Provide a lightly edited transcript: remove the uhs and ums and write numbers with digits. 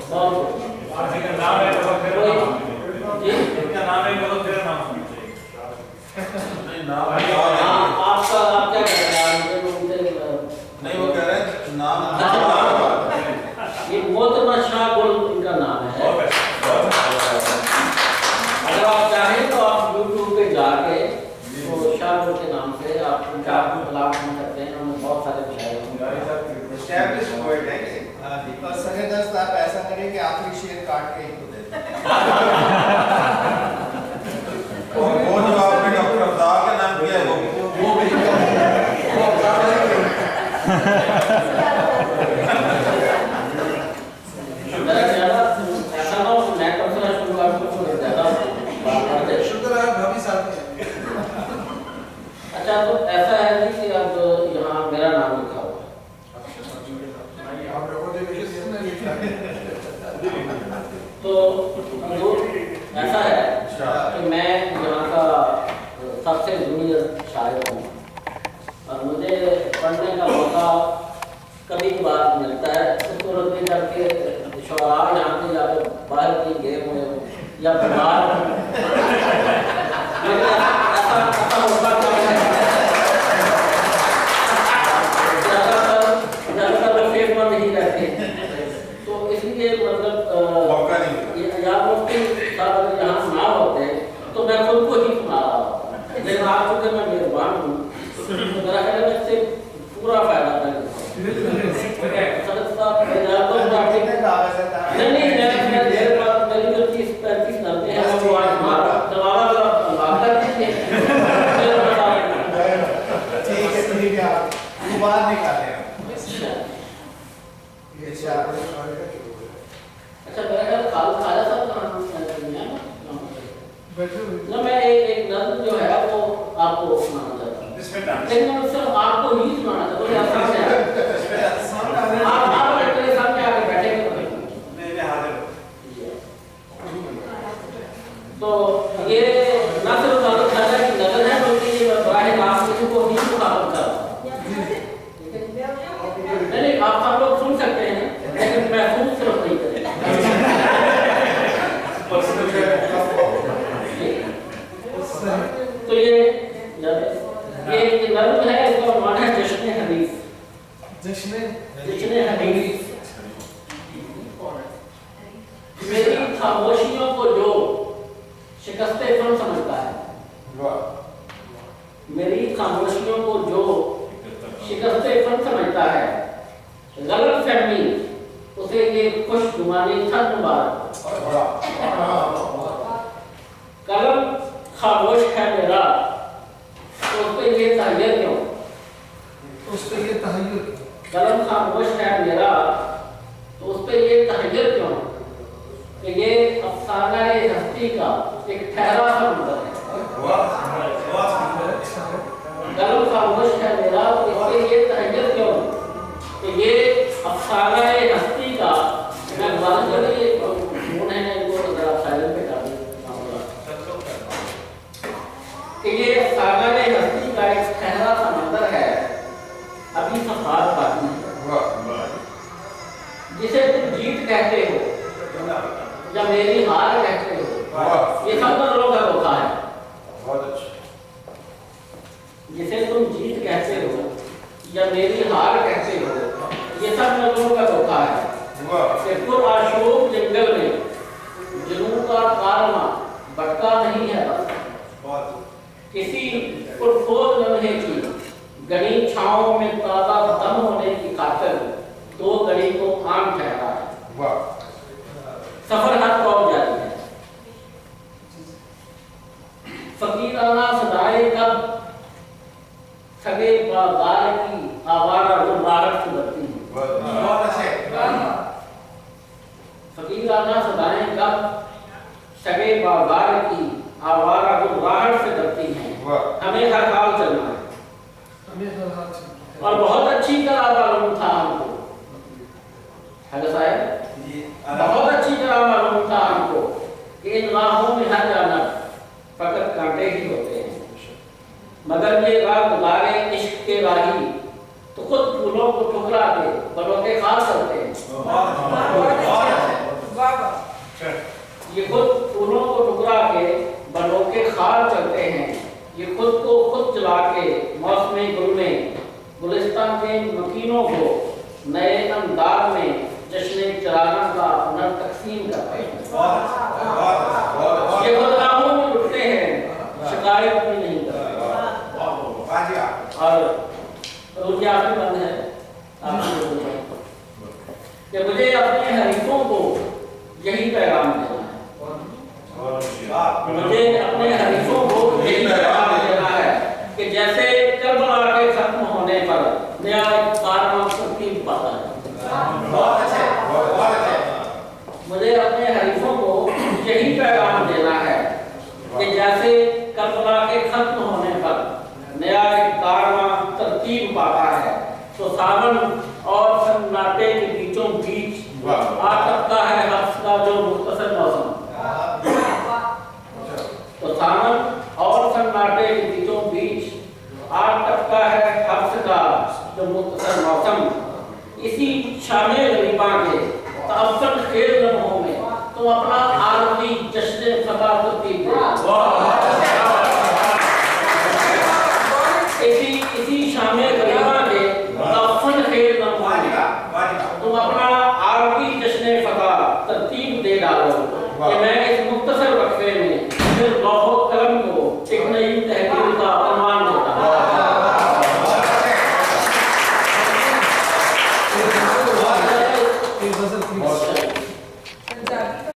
आप का नाम है तो फिर जी इसका नाम है तो फिर नाम नहीं नाम आपका आप क्या कह रहे हैं नहीं वो कह रहे हैं नाम ये मोहतरमा शाह गुल इनका नाम है। अगर आप चाहें तो आप YouTube पे जाके तो शाह गुल के नाम से आप उनका तलाश कर सकते हैं। उन्होंने बहुत सारे शायर एस्टैब्लिश पोएट है और सगे दोस्त आप ऐसा करें कि आखिरी शेर काट के इनको दे दें। वो जो आपने डॉक्टर अब्दाल का नाम किया है वो भी अच्छा तो ऐसा है कि अब यहाँ मेरा नाम लिखा हुआ तो ऐसा है कि मैं यहाँ का सबसे जूनियर शायर हूँ और मुझे पढ़ने का मौका कभी कभार मिलता है। उस सूरत में जाके शुरा यहाँ पे जाकर बाहर कहीं गए हुए हो या बीमार ऐसा होता नहीं रहते तो इसलिए मतलब या मुफ्ती साहब यहाँ ना होते तो मैं खुद को ही सुना रहा होता। लेकिन आप चूंकि मैं मेहरबान हूँ तो मेरा ख्याल है इससे पूरा फायदा था। नहीं मैं देर बाद मेरी जो 30-35 नब्बे है वो हमारा दोबारा लाकर दीजिए। ठीक है वो बात निकाले अच्छा मेरा ख्याल खाजा साहब का ना मैं एक नज़्म जो है वो आपको सुनाना चाहता हूँ लेकिन मैं सिर्फ आपको ही सुनाना चाहता हूँ। आप मेरे सामने आके बैठेंगे तो ये ना सिर्फ खाजा की नज़र है बल्कि ये बराह रास्त किसी को भी मुखातब कर नहीं आप सब लोग सुन सकते हैं लेकिन महसूस सिर्फ नहीं करें। तो ये नज़्म है इसका नाम है जश्न हदीस। जश्न हदीस मेरी खामोशियों को जो शिकस्ते फन समझता है मेरी खामोशियों को जो शिकस्ते फन समझता है गलत फहमी उसे ये खुशगुमानी था मुबारक। कलम खामोश है मेरा तो उस पे ये तहय्युर क्यों कलम खामोश है मेरा तो उस पे ये तहय्युर क्यों कि ये अफसाना हस्ती का एक ठहरा सा मंजर है। कलम खामोश है मेरा तो इस पे ये तहय्युर क्यों कि ये अफसाना हस्ती का मैं बात कर रही फोन है इनको जरा साइलेंट पे कर कि ये अफसाना हस्ती का एक ठहरा सा मंजर है अभी सफार बाकी है जिसे तुम जीत कहते हो या मेरी हार कहते हो ये सब नजरों का धोखा है। जिसे तुम जीत कहते हो या मेरी हार कहते हो ये सब नजरों का धोखा है। कि पुरआशूब जंगल में जुनून का कारवां भटका नहीं है बस किसी पुरखोर लम्हे की गनी छांव में ताज़ा दम होने की खातिर दो घड़ी को आम ठहरा है। सफर हद पहुंच जाती है फकीराना सदाए कब सगे बाजार की आवारा गुर्राहट से बरती है। फकीराना सदाए कब सगे बाजार की आवारा गुर्राहट से डरती हैं। हमें हर हाल चलना है और बहुत अच्छी तरह मालूम था हमको हेलो साहब बहुत अच्छी तरह मालूम था हमको कि इन राहों में हर जानब फकत कांटे ही होते हैं मगर ये राह गुजारे इश्क के राही तो खुद फूलों को ठुकरा के बलों के खास करते हैं। खुद को खुद जला के मौसमी गुल में गुलिस्तान के मकीनों को नए अंदाज में जश्न चराना का हुनर तकसीम करते हैं। ये बदलावों में उठते हैं, शिकायत भी नहीं करते। और रोज़ आखिर बंद है कि मुझे अपने हरीफों को यही पैगाम देना है। मुझे अपने हरीफों को यही पैगाम देना है कि जैसे करबला के खत्म होने पर नया कारनामा तरतीब पाता है। मुझे अपने हरीफों को यही पैगाम देना है कि जैसे करबला के खत्म होने पर नया कारनामा तरतीब पाता है, तो सावन और सन्नाटे के बीचों बीच आ सकता है हफ्स का जो मुख्तसर मौसम। तो सावन और सन्नाटे के बीचों बीच आ सकता है हफ्स का जो मुख्तसर मौसम। इसी शामे गरीबा के तअफ्फुल खेल लम्हों में तुम अपना आरज़ी जश्न फता तरतीब दे।